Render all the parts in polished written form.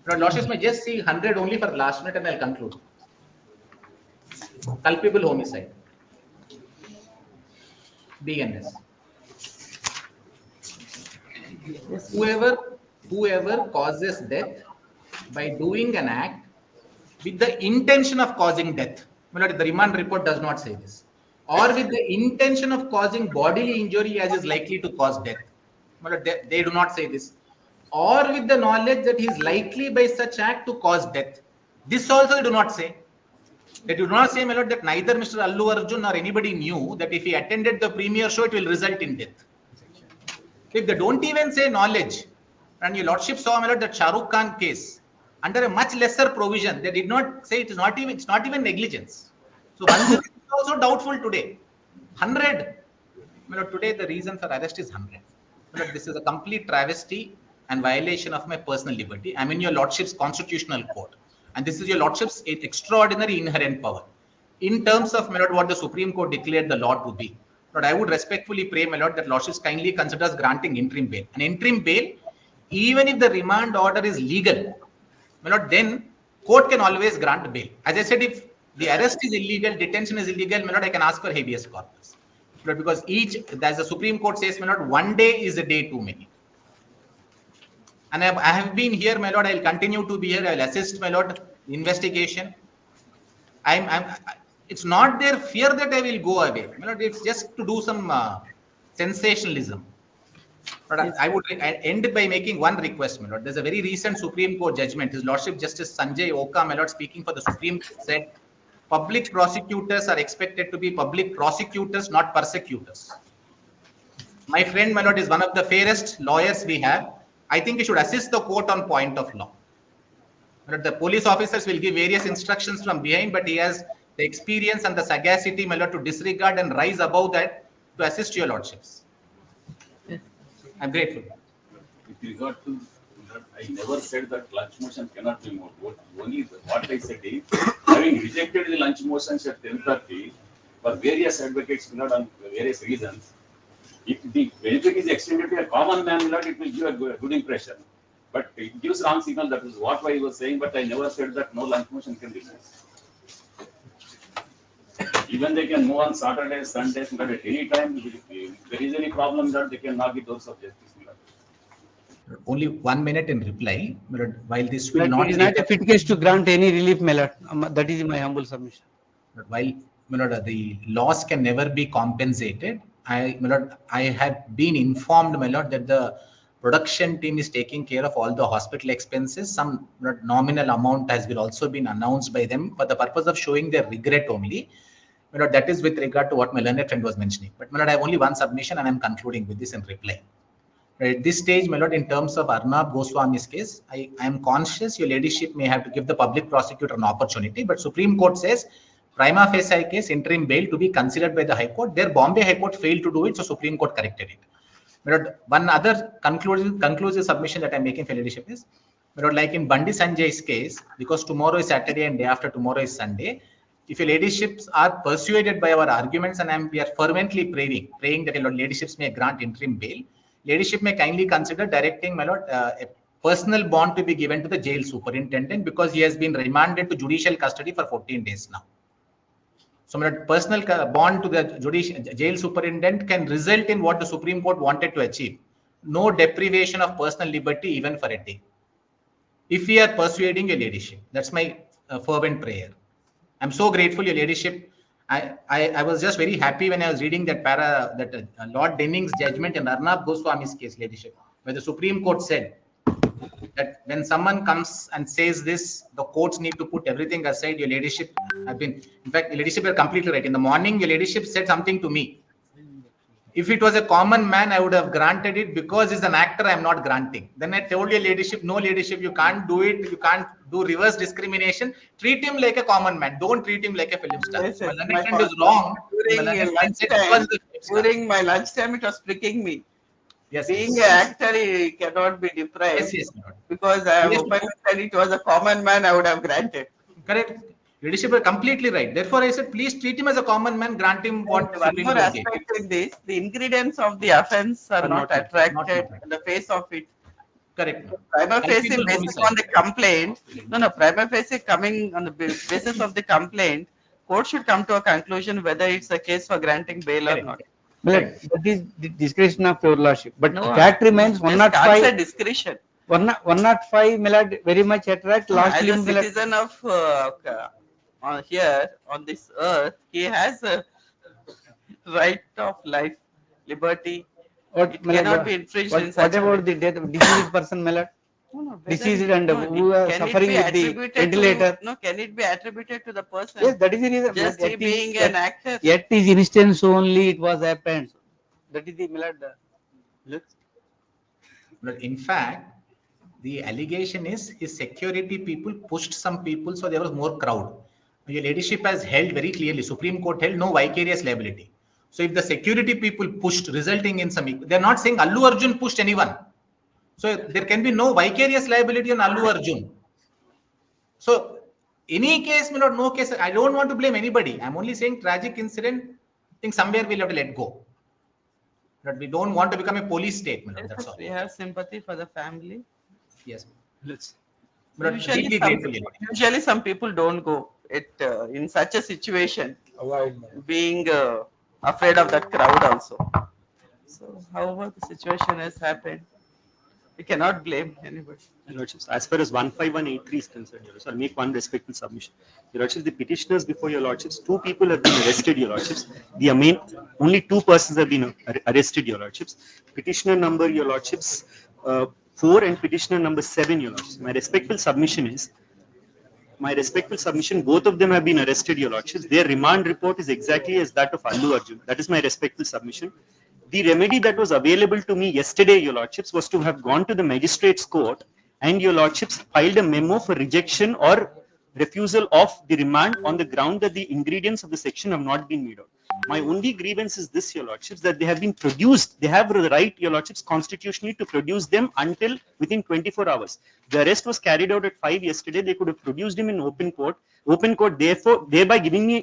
Your Lordships may just see 100 only for last minute and I'll conclude. Culpable homicide. BNS. Whoever causes death by doing an act with the intention of causing death. The remand report does not say this. Or with the intention of causing bodily injury as is likely to cause death. They do not say this. Or with the knowledge that he is likely by such act to cause death. This also they do not say. They do not say, my lord, that neither Mr. Allu Arjun or anybody knew that if he attended the premiere show, it will result in death. If they don't even say knowledge, and your lordship saw, my lord, that Sharukh Khan case under a much lesser provision, they did not say it's not even negligence. So one is also doubtful today. 100. My lord, today the reason for arrest is 100. My lord, this is a complete travesty and violation of my personal liberty. I'm in your lordship's constitutional court. And this is your lordship's extraordinary inherent power. In terms of, my lord, what the Supreme Court declared the law to be. Lord, I would respectfully pray, my lord, that lordships kindly considers granting interim bail. An interim bail, even if the remand order is legal, my lord, then court can always grant bail. As I said, if the arrest is illegal, detention is illegal, my lord, I can ask for habeas corpus. But because as the Supreme Court says, my lord, one day is a day too many. And I have been here, my lord. I'll continue to be here. I'll assist, my lord, investigation. It's not their fear that I will go away. My lord, it's just to do some sensationalism. But I would end by making one request, my lord. There's a very recent Supreme Court judgment. His Lordship Justice Sanjay Oka, my lord, speaking for the Supreme Court, said public prosecutors are expected to be public prosecutors, not persecutors. My friend, my lord, is one of the fairest lawyers we have. I think he should assist the court on point of law. The police officers will give various instructions from behind, but he has the experience and the sagacity, my lord, to disregard and rise above that to assist your lordships. I'm grateful. With regard to that, I never said that lunch motion cannot be moved. What I said is, having rejected the lunch motions at 10:30 for various advocates, on various reasons, if the benefit is extended to a common man, it will give a good impression. But it gives wrong signal. That is what I was saying. But I never said that no lunch motion can be moved. Even they can move on Saturdays, Sundays, but at any time, if there is any problem, that they can knock the doors of justice. Only 1 minute in reply. While this will not is not a fit case to grant any relief, my lord. That is my humble submission. While, my lord, the loss can never be compensated. My lord, I have been informed, my lord, that the production team is taking care of all the hospital expenses. Some nominal amount has also been announced by them for the purpose of showing their regret only. My lord, that is with regard to what my learned friend was mentioning. But my lord, I have only one submission and I'm concluding with this in reply. At this stage, my lord, in terms of Arnab Goswami's case, I am conscious your ladyship may have to give the public prosecutor an opportunity, but Supreme Court says prima facie case interim bail to be considered by the High Court. Their Bombay High Court failed to do it, so Supreme Court corrected it. But one other conclusive submission that I'm making for ladyship is, but like in Bandi Sanjay's case, because tomorrow is Saturday and day after tomorrow is Sunday, if your ladyships are persuaded by our arguments, and we are fervently praying that your ladyships may grant interim bail, ladyship may kindly consider directing, my lord, a personal bond to be given to the jail superintendent because he has been remanded to judicial custody for 14 days now. So, my lord, personal bond to the jail superintendent can result in what the Supreme Court wanted to achieve. No deprivation of personal liberty even for a day. If we are persuading your ladyship, that's my fervent prayer. I'm so grateful, your ladyship. I was just very happy when I was reading that Lord Denning's judgment in Arnab Goswami's case, ladyship, where the Supreme Court said that when someone comes and says this, the courts need to put everything aside. Your ladyship have been, in fact, your ladyship are completely right. In the morning, your ladyship said something to me. If it was a common man, I would have granted it. Because he's an actor, I'm not granting. Then I told your ladyship, no ladyship, you can't do it. You can't do reverse discrimination. Treat him like a common man. Don't treat him like a film star. Yes, yes. My friend is wrong. During my lunchtime, it was pricking me. Yes, being an actor, he cannot be deprived. Yes, because I openly said it was a common man, I would have granted. Correct. Leadership are completely right. Therefore, I said, please treat him as a common man, grant him what. One more aspect in this, the ingredients of the offense are not attracted on the face of it. Correct. Prima facie Culpable based homicide. on the complaint, prima facie coming on the basis of the complaint, court should come to a conclusion whether it's a case for granting bail or Correct. not. Milord, that is the discretion of your lordship. But No, fact remains just can't say 105. discretion. 105, Milord, very much attract last As a limb, Milord. citizen of here on this earth, he has a right of life, liberty. What, It Milord, cannot be infringed in what such a about way. the death of deceased person, Milord? Whether Deceased it- and who are can it suffering be with the attributed ventilator? To, can it be attributed to the person? Yes, that is the reason. Just Milord, he being an actor. Yet is instance only it was happened. That is the Milord. But in fact, the allegation is his security people pushed some people, so there was more crowd. Your ladyship has held very clearly, Supreme Court held no vicarious liability. So if the security people pushed, resulting in some, they're not saying Allu Arjun pushed anyone. So there can be no vicarious liability on Allu Arjun. So any case, no case, I don't want to blame anybody. I'm only saying tragic incident, I think somewhere we'll have to let go. But we don't want to become a police state, that's all. We have sympathy for the family. Yes. Let's. But deeply grateful. Usually some people don't go in such a situation, being afraid of that crowd also. So however the situation has happened, we cannot blame anybody. Your Lordships, as far as 15183 is concerned, Your Lordships, I'll make one respectful submission. Your Lordships, the petitioners before Your Lordships, 2 people have been arrested, Your Lordships. Only 2 persons have been arrested, Your Lordships. Petitioner number, Your Lordships, 4 and petitioner number 7, Your Lordships. My respectful submission, both of them have been arrested, Your Lordships. Their remand report is exactly as that of Allu Arjun. That is my respectful submission. The remedy that was available to me yesterday, Your Lordships, was to have gone to the magistrate's court and Your Lordships filed a memo for rejection or refusal of the remand on the ground that the ingredients of the section have not been made out. My only grievance is this, Your Lordships, that they have been produced. They have the right, Your Lordships, constitutionally to produce them until within 24 hours. The arrest was carried out at 5 yesterday. They could have produced him in open court. Open court, therefore, thereby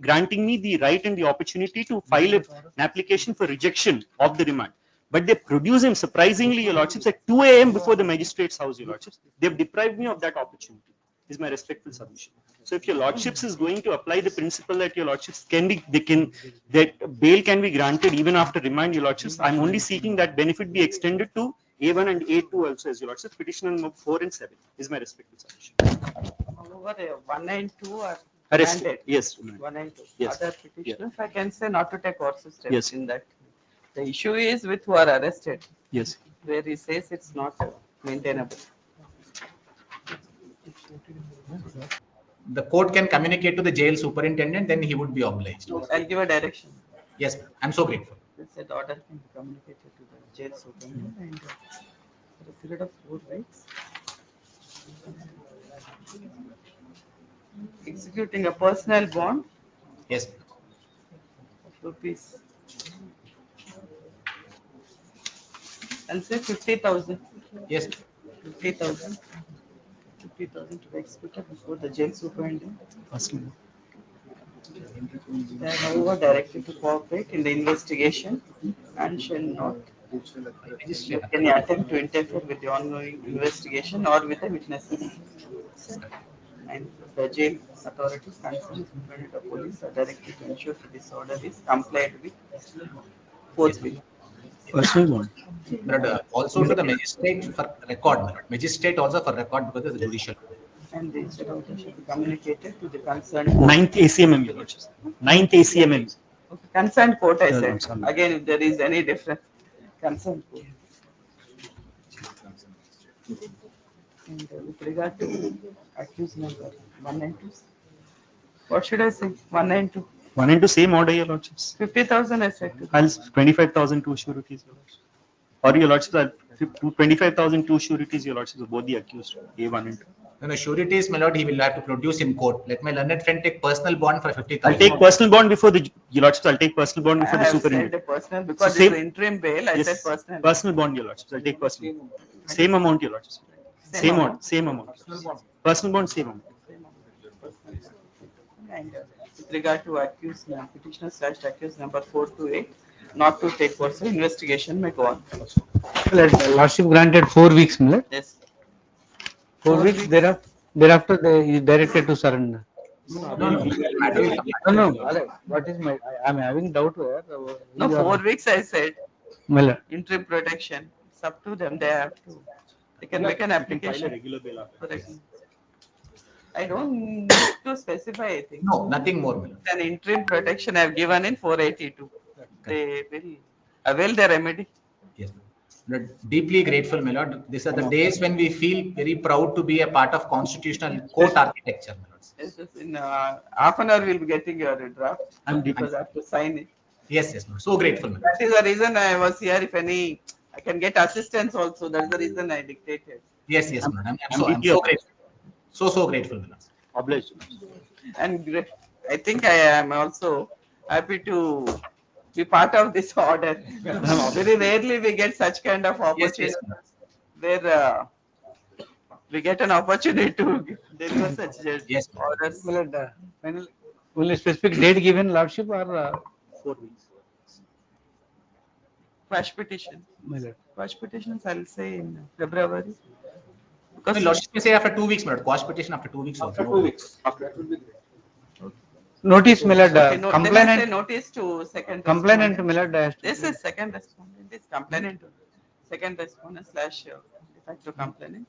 granting me the right and the opportunity to file an application for rejection of the remand. But they produce him surprisingly, Your Lordships, at 2 a.m. before the magistrate's house, Your Lordships. They have deprived me of that opportunity. Is my respectful submission. So if Your Lordships is going to apply the principle that Your Lordships that bail can be granted even after remand, Your Lordships, I'm only seeking that benefit be extended to A1 and A2 also as Your Lordships. Petitioner number 4 and 7 is my respectful submission. However, 1 and 2 are Arrested. granted. Yes. 1 and 2. Yes. Other petitioners, I can say not to take course steps Yes. in that. The issue is with who are arrested, Yes. where he says it's not maintainable. The court can communicate to the jail superintendent, then he would be obliged. I'll give a direction. Yes, I'm so grateful. This said order can be communicated to the jail superintendent and for a period of 4 weeks. Executing a personal bond Yes. of rupees. I'll say 50,000. Yes. 50,000. 50,000 to be executed before the jail superintendent. They are however directed to cooperate in the investigation and shall not make any attempt to interfere with the ongoing investigation or with the witnesses. And the jail authorities concerned, superintendent of police are directed to ensure that this order is complied with forthwith. But also to the magistrate for record. Magistrate also for record because it's a judicial. And the said order should be communicated to the concerned 9th ACMM, Your Lordships. 9th ACMM. okay, concerned court, I Yeah, said. concerned. Again, if there is any difference, concerned court. And with regard to accused number 192, what should I say? 192. 1 and 2 same order, Your Lordships. 50,000 I said to. I'll 25,000 two sureties, Your Lordships. Or Your Lordships, I'll 25,000 two sureties, Your Lordships, of both the accused, A1 and 2. No, sureties, my lord, he will have to produce in court. Let my learned friend take personal bond for 50,000. I'll take personal bond before the, Your Lordships, I'll take personal bond I before the have said superintendent. the personal because So same- it's interim bail. I said personal. Personal bond, Your Lordships, I'll take personal. Same amount, Your Lordships. Same amount, same amount. Personal bond, same amount. And with regard to accused petitioner / accused number 428, not to take course of investigation may go on. Lordship granted 4 weeks, Milord. Yes. 4 weeks thereafter they is directed to surrender. No, no, No, what is my, I am having doubt where. No, 4 weeks I said, My lord. interim protection, it's up to them, they have to, they can make an application. for regular. I don't need to specify, I think. no, nothing more, my lord. An interim protection I've given in 482. They will avail their remedy. Yes, my lord. Deeply grateful, my lord. These are the days when we feel very proud to be a part of constitutional court architecture, my lord. Yes, yes, in half an hour we'll be getting your draft. Because I have to sign it. Yes, yes, my lord. So grateful, my lord. That is the reason I was here. If any, I can get assistance also. That's the reason I dictated. Yes, yes, my lord. I'm deeply so grateful. So grateful, my lord. Obliged. And I think I am also happy to be part of this order. Very rarely we get such kind of Yes, opportunity yes, my lord. where we get an opportunity to deliver such Yes, my lord. orders. My lord, final, will a specific date given lordship or 4 weeks. Quash petition. my lord? Quash petitions I'll say in February. My Because lordship may say after 2 weeks, my lord. Quash petition after 2 weeks also. No. Notice, my lord, okay, no, then I say complainant, notice to second complainant, respondent. my lord, has to- This is second respondent. It is complainant. Second respondent slash de facto complainant.